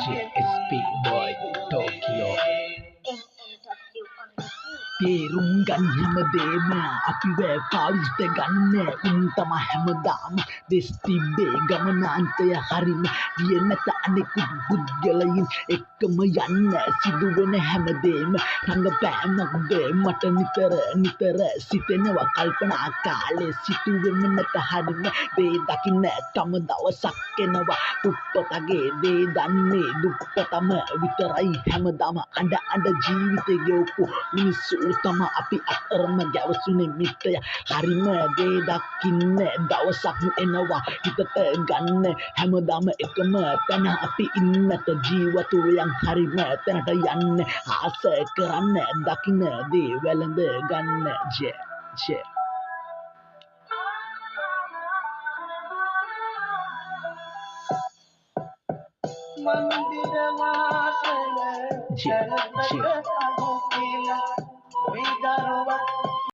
JSP Boy Tokyo. තේරුම් ගන්න හැමදේම අපි වැ පාවිච්චි ගන්න උන් තම හැමදාම දෙස් තිබ්බේ ගමනාන්තය හරිම ගියේ නැත අනෙකුත් පුද්ගලයින් එක්කම යන්න සිදුවෙන හැමදේම රංගපෑමක්ද මට නිතර සිතෙනවා කල්පනා කාලේ සිටුවෙම නැත හරිම දේ දකින්න තම දවසක් එනවා දුප්පතගේ දේ දන්නේ දුප්පතම විතරයි හැමදාම අඬ ජීවිතේ ගෙවපු මිනිස්සු තම අපි අතරම ගැවසුනේ මිත්‍රය හරිම දේ දකින්න දවසක් එනවා හිතට ගන්න හැමදාම එකම තැන අපි ඉන්නට ජීවතුයන් හරිම තැනට යන්න ආස කරන්න දකින්න දේ වැළඳ ගන්න ජය मंदिर